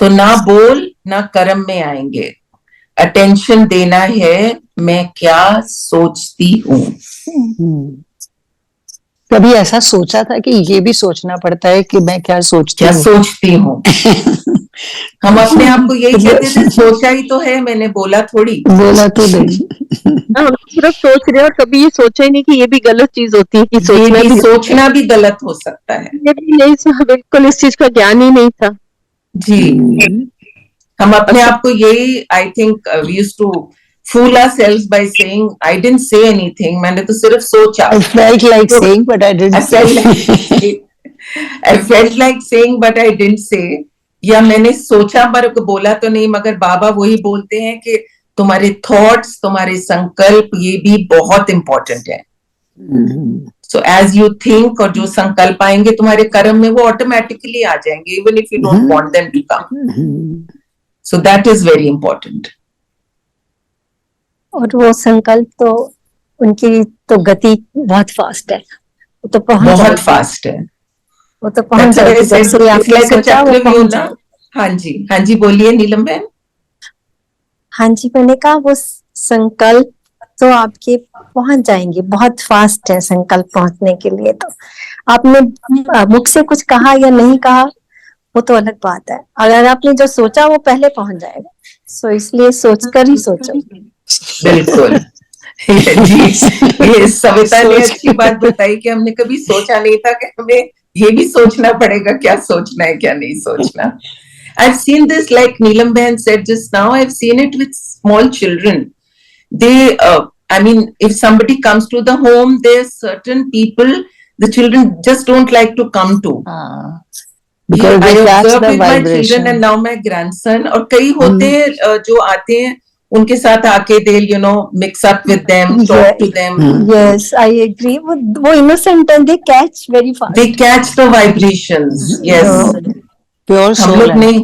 तो ना बोल ना कर्म में आएंगे। अटेंशन देना है मैं क्या सोचती हूँ। कभी ऐसा सोचा था कि ये भी सोचना पड़ता है कि मैं क्या सोचती हूँ? हम अपने आप को यही कहते थे, सोचा ही तो है, मैंने बोला थोड़ी, बोला तो नहीं। हम सिर्फ सोच रहे हैं और कभी ये सोचा ही नहीं कि ये भी गलत चीज होती है, कि सोचना भी गलत हो सकता है। ये भी नहीं, बिल्कुल इस चीज का ज्ञान ही नहीं था जी। हम अपने आप को यही, I think we used to fool ourselves by saying I didn't say anything, मैंने तो सिर्फ सोचा। I felt like saying but I didn't say। I felt like saying but I didn't say, या मैंने सोचा पर बोला तो नहीं, मगर बाबा वही बोलते हैं कि तुम्हारे थॉट्स, तुम्हारे संकल्प, ये भी बहुत इंपॉर्टेंट है। So as you think, और जो संकल्प आएंगे तुम्हारे कर्म में वो ऑटोमेटिकली आ जाएंगे, even if you don't want them to come. So that is very important. और वो संकल्प तो उनकी तो गति बहुत फास्ट है, वो तो बहुत फास्ट है, वो तो पहुंच जाएगी जैसे आपने सोचा वो पहुंच जाएगी। हाँ जी बोलिए नीलम बहन। हाँ जी, मैंने कहा वो संकल्प तो आपके पहुंच जाएंगे, बहुत फास्ट है संकल्प पहुंचने के लिए। तो आपने मुख से कुछ कहा या नहीं कहा वो तो अलग बात है, अगर आपने जो सोचा वो पहले पहुंच जाएगा। सो इसलिए सोचकर ही सोचो। बिल्कुल। जी, ये सविता ने अच्छी बात बताई कि हमने कभी सोचा नहीं था कि हमें ये भी सोचना पड़ेगा क्या सोचना है क्या नहीं सोचना। I've seen this, like Neelam Behan said just now, I've seen it with small children. They, I mean, if somebody comes to the home, there's certain people the children just don't like to come to. Because I they catch observed the with my vibration. children and now my grandson, और कई होते हैं जो आते हैं उनके साथ आके they'll mix up with them, talk to them. Yes, I agree. वो innocent and they catch very fast. They catch the vibrations. Yes. Pure हम soul लोग है। नहीं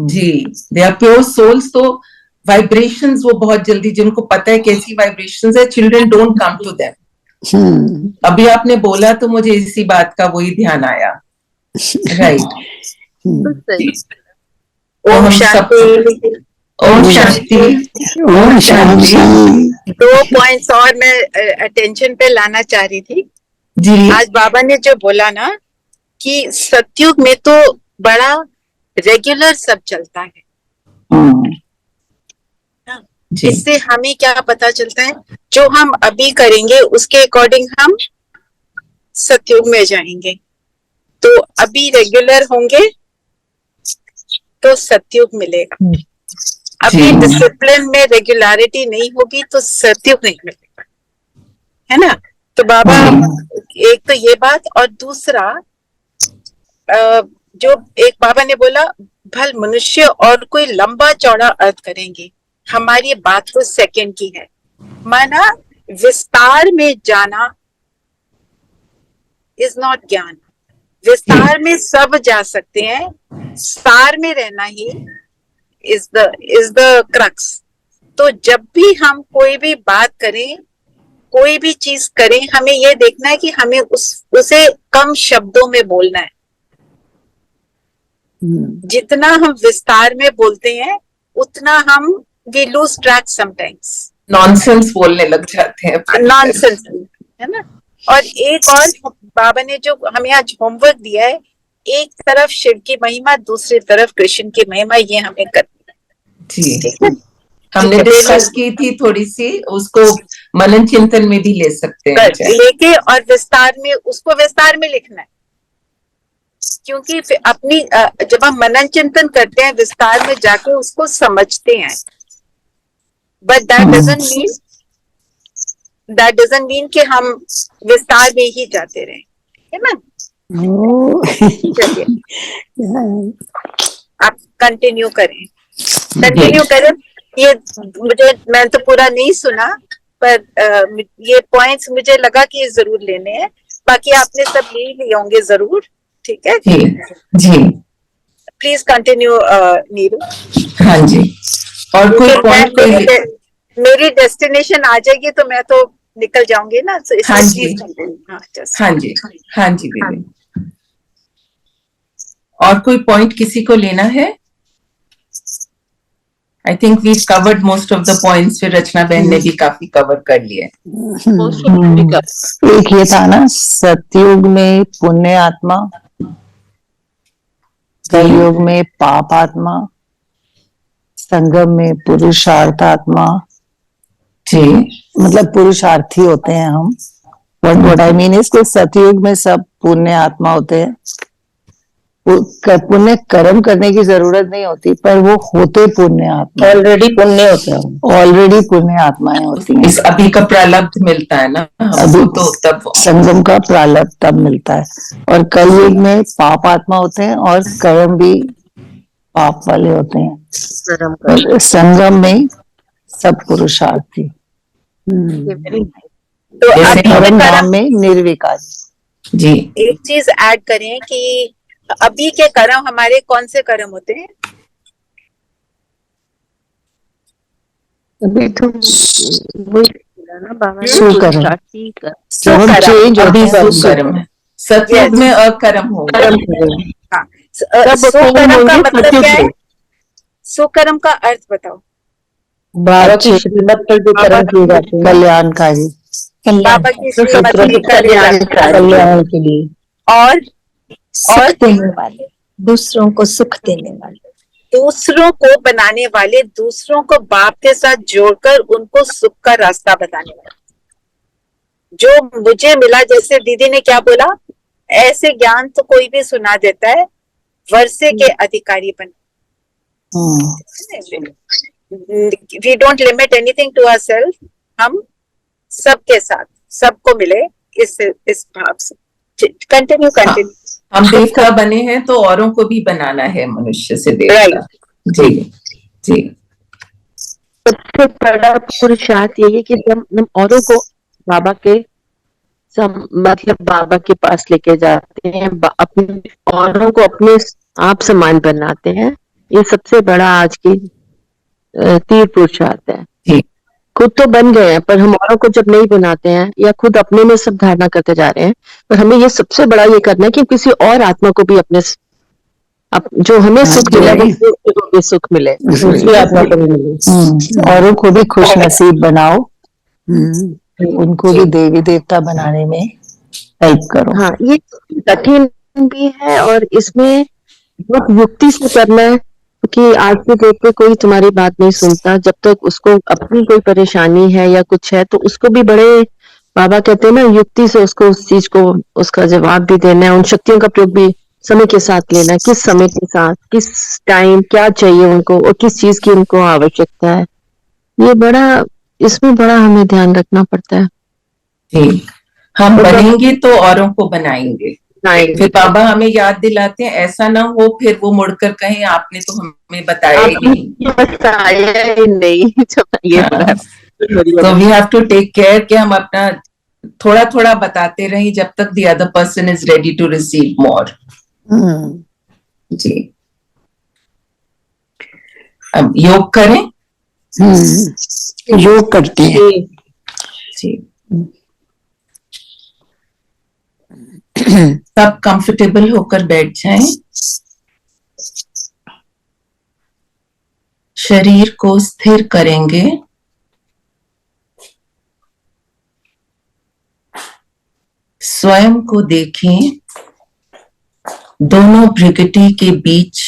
जी, they are pure souls, तो vibrations वो बहुत जल्दी, जिनको पता है कैसी vibrations है, children don't come to them. अभी आपने बोला तो मुझे इसी बात का वही ध्यान आया। राइट। ओम शांति। ओम शांति। ओम शांति। 2 पॉइंट्स और मैं अटेंशन पे लाना चाह रही थी जी। आज बाबा ने जो बोला ना कि सतयुग में तो बड़ा रेगुलर सब चलता है, इससे हमें क्या पता चलता है, जो हम अभी करेंगे उसके अकॉर्डिंग हम सतयुग में जाएंगे। तो अभी रेगुलर होंगे तो सतयुग मिलेगा, अभी डिसिप्लिन में रेगुलरिटी नहीं होगी तो सतयुग नहीं मिलेगा, है ना। तो बाबा एक तो ये बात, और दूसरा जो एक बाबा ने बोला भल मनुष्य और कोई लंबा चौड़ा अर्थ करेंगे, हमारी बात तो सेकंड की है। माना विस्तार में जाना इज नॉट ज्ञान, विस्तार में सब जा सकते हैं, सार में रहना ही इज द क्रक्स। तो जब भी हम कोई भी बात करें, कोई भी चीज करें, हमें यह देखना है कि हमें उसे कम शब्दों में बोलना है। जितना हम विस्तार में बोलते हैं उतना हम we lose track sometimes, nonsense बोलने लग जाते हैं, नॉनसेंस, है ना। और एक और बाबा ने जो हमें आज होमवर्क दिया है, एक तरफ शिव की महिमा, दूसरी तरफ कृष्ण की महिमा, ये हमें करनी है। जी, ठीक है, हमने डिस्कस की थी थोड़ी सी, उसको मनन चिंतन में भी ले सकते हैं लेके, और विस्तार में, उसको विस्तार में लिखना है, क्योंकि अपनी जब हम मनन चिंतन करते हैं विस्तार में जाके उसको समझते हैं, बट दैट डजंट मीन कि हम विस्तार में ही जाते रहे, है ना। चलिए आप कंटिन्यू करें। ये मैं तो पूरा नहीं सुना, पर ये पॉइंट्स मुझे लगा कि ये जरूर लेने हैं। बाकी आपने सब ले लिए होंगे जरूर, ठीक है जी जी। Please continue Neeru. हाँ जी, और कोई पॉइंट मेरी डेस्टिनेशन आ जाएगी तो मैं तो निकल जाऊंगी ना, तो हाँ इसलिए जी, प्लीज कंटिन्यू। हाँ जी, हाँ जी दीदी। और कोई पॉइंट किसी को लेना है? I think we covered most of the points, फिर रचना बहन ने भी काफी कवर कर लिए। एक ये था ना, सतयुग में पुण्य आत्मा, कलयुग में पाप आत्मा, संगम में पुरुषार्थ आत्मा। जी, मतलब पुरुषार्थी होते हैं हम। व्हाट आई मीन इज कि सतयुग में सब पुण्य आत्मा होते हैं। पुण्य कर्म करने की जरूरत नहीं होती, पर वो होते पुण्य आत्मा, ऑलरेडी पुण्य होते हैं, ऑलरेडी पुण्य आत्माएं होती हैं। इस अभी का प्रारब्ध मिलता है ना अभी तो तब संगम का प्रारब्ध तब मिलता है। और कलयुग में पाप आत्मा होते हैं और कर्म भी पाप वाले होते हैं। और संगम में सब पुरुषार्थी। तो अभी के परम धाम कर्म में निर्विकारी। जी, एक चीज ऐड करें कि अभी के कर्म हमारे कौन से कर्म होते हैं? अभी तो वही बोला ना बाबा ने, सुकर्म। पुरुषार्थी का जब हम चेंज होते हैं तो सुकर्म है। सतयुग में अकर्म होगा। हाँ, सब सुकर्म का होंगे मतलब सतयुग क्या है? में। सुकर्म का अर्थ बताओ। बाबा की श्रीमत पर जो कर्म किए जाते हैं कल्याणकारी। बाबा की तो श्रीमत सतयुग में कल्याणकारी कल्याण के लिए, और सुख देने वाले, दूसरों को सुख देने वाले, दूसरों को बनाने वाले, दूसरों को बाप के साथ जोड़कर उनको सुख का रास्ता बताने वाले। जो मुझे मिला, जैसे दीदी ने क्या बोला, ऐसे ज्ञान तो कोई भी सुना देता है, वर्षे के अधिकारी बन। We don't limit anything to ourself, हम सबके साथ सबको मिले इस भाव से। Continue continue. हम देवता बने हैं तो औरों को भी बनाना है मनुष्य से देवता। जी जी। सबसे बड़ा पुरुषार्थ यही है कि जब हम औरों को बाबा के मतलब बाबा के पास लेके जाते हैं, अपने औरों को अपने आप समान बनाते हैं, ये सबसे बड़ा आज की तीर पुरुषार्थ है। खुद तो बन गए हैं, पर हम औरों को जब नहीं बनाते हैं या खुद अपने में सब धारणा करते जा रहे हैं, पर हमें ये सबसे बड़ा ये करना है कि किसी और आत्मा को भी अपने जो हमें सुख मिला वो भी सुख मिले, दूसरी आत्मा को भी मिले। औरों को भी खुश नसीब बनाओ, उनको भी देवी देवता बनाने में हेल्प करो। हाँ, ये कठिन भी है और इसमें बहुत युक्ति से करना है, क्योंकि आज के डेट पे कोई तुम्हारी बात नहीं सुनता। जब तक उसको अपनी कोई परेशानी है या कुछ है तो उसको भी बड़े बाबा कहते हैं ना, युक्ति से उसको उस चीज को उसका जवाब भी देना है। उन शक्तियों का प्रयोग भी समय के साथ लेना है, किस समय के साथ, किस टाइम क्या चाहिए उनको और किस चीज की उनको आवश्यकता है। ये बड़ा, इसमें बड़ा हमें ध्यान रखना पड़ता है। जी, हम बनेंगे तो औरों को बनाएंगे। फिर बाबा हमें याद दिलाते हैं, ऐसा ना हो फिर वो मुड़कर कहें आपने तो हमें बताया ही नहीं। बताया ही नहीं। तो we have to take care कि हम अपना थोड़ा थोड़ा बताते रहें जब तक the other person is ready to receive more. जी, अब योग करें। योग करते हैं। जी, सब कंफर्टेबल होकर बैठ जाएं। शरीर को स्थिर करेंगे। स्वयं को देखें, दोनों भृगुटी के बीच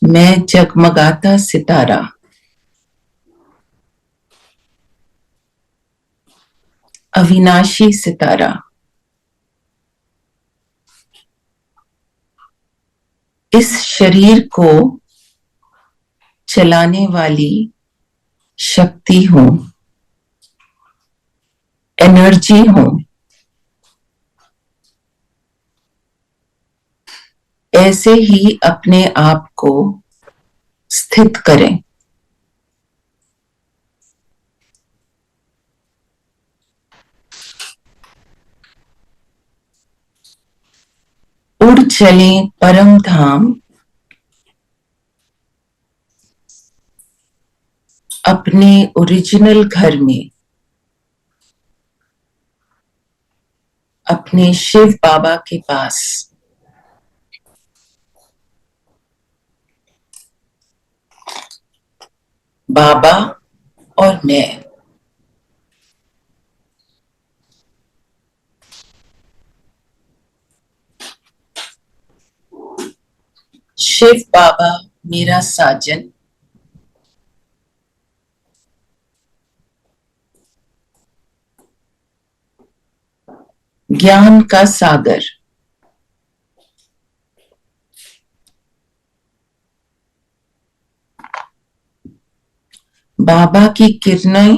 मैं जगमगाता सितारा। अविनाशी सितारा। इस शरीर को चलाने वाली शक्ति हूं, एनर्जी हूं। ऐसे ही अपने आप को स्थित करें। उड़ चलें परम धाम, अपने ओरिजिनल घर में, अपने शिव बाबा के पास। बाबा और मैं। शिव बाबा मेरा साजन, ज्ञान का सागर। बाबा की किरणें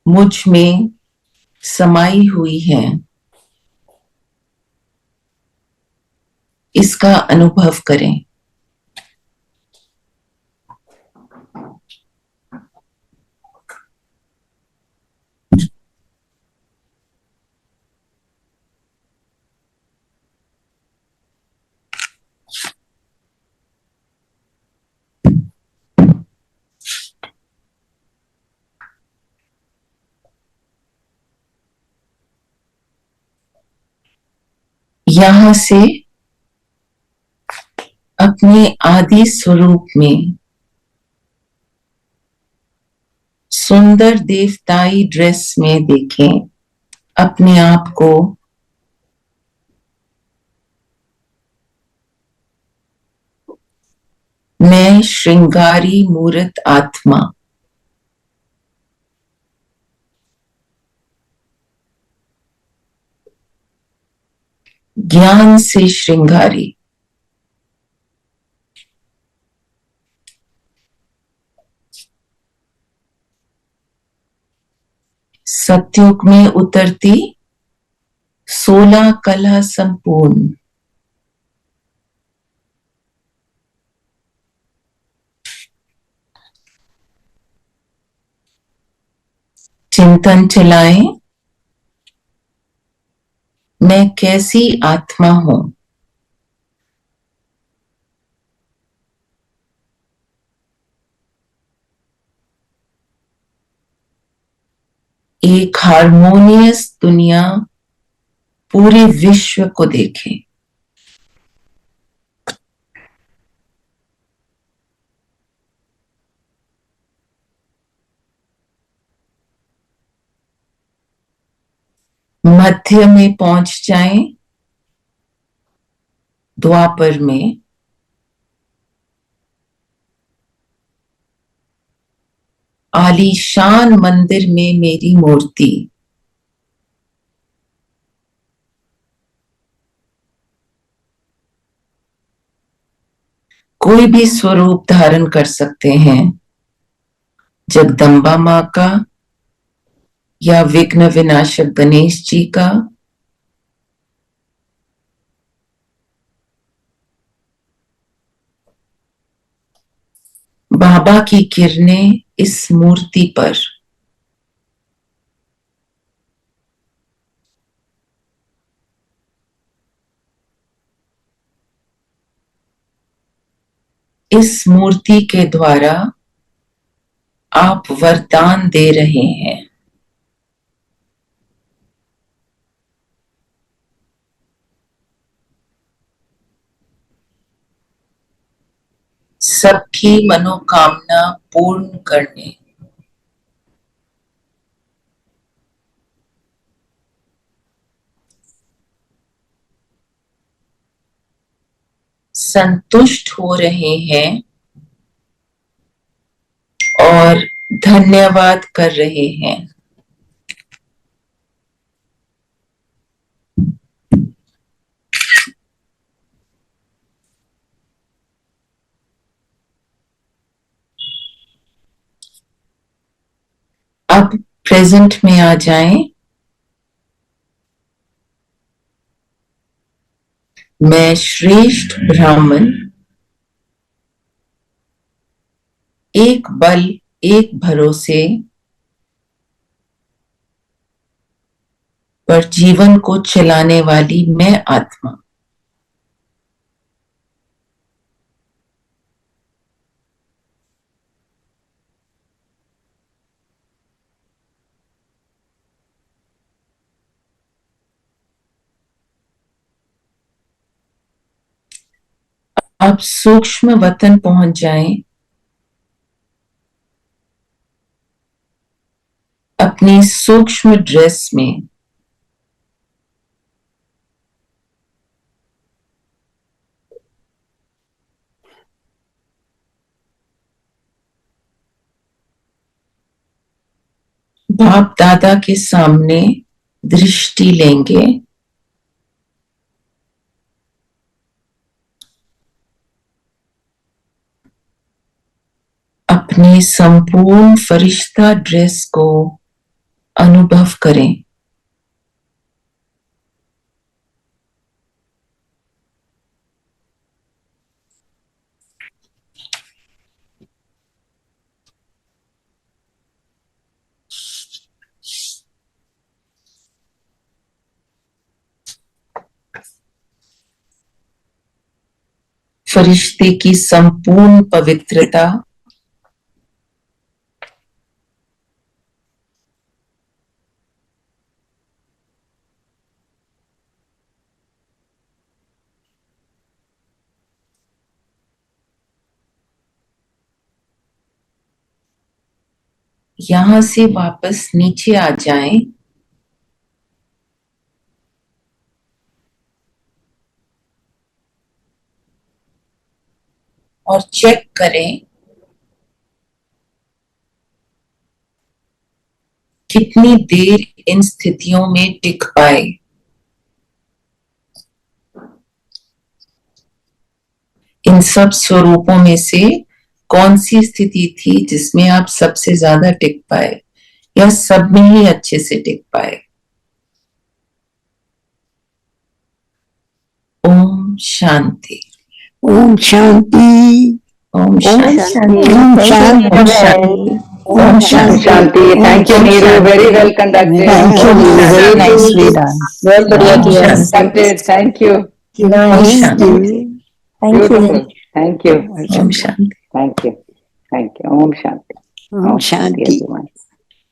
मुझ में समाई हुई हैं, इसका अनुभव करें। यहां से अपने आदि स्वरूप में सुंदर देवताई ड्रेस में देखें अपने आप को। मैं श्रृंगारी मूर्त आत्मा, ज्ञान से श्रृंगारी। सतयुग में उतरती 16 कला संपूर्ण। चिंतन चलाएं, मैं कैसी आत्मा हूं। एक हार्मोनियस दुनिया पूरे विश्व को देखें। मध्य में पहुंच जाएं, द्वापर में। आलीशान मंदिर में मेरी मूर्ति। कोई भी स्वरूप धारण कर सकते हैं, जगदम्बा मां का या विघ्न विनाशक गणेश जी का। बाबा की किरणें इस मूर्ति पर। इस मूर्ति के द्वारा आप वरदान दे रहे हैं। सबकी मनोकामना पूर्ण करने। संतुष्ट हो रहे हैं और धन्यवाद कर रहे हैं। अब प्रेजेंट में आ जाएं। मैं श्रेष्ठ ब्राह्मण एक बल, एक भरोसे पर जीवन को चलाने वाली मैं आत्मा। अब सूक्ष्म वतन पहुंच जाएं, अपनी सूक्ष्म ड्रेस में। बाप दादा के सामने दृष्टि लेंगे, अपनी संपूर्ण फरिश्ता ड्रेस को अनुभव करें। फरिश्ते की संपूर्ण पवित्रता यहां से वापस नीचे आ जाएं, और चेक करें कितनी देर इन स्थितियों में टिक पाए। इन सब स्वरूपों में से कौन सी स्थिति थी जिसमें आप सबसे ज्यादा टिक पाए, या सब में ही अच्छे से टिक पाए? ओम शांति। ओम शांति। ओम शांति। ओम शांति। ओम शांति। Thank you, Neeru. Very well conducted. Thank you, Neeru. Very nicely done. बहुत बढ़िया किया। Conducted. Thank you. Om Shanti. Beautiful. Thank you. Om Shanti. Thank you. Thank you. Om Shanti. Om Shanti. everyone.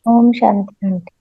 Om Shanti.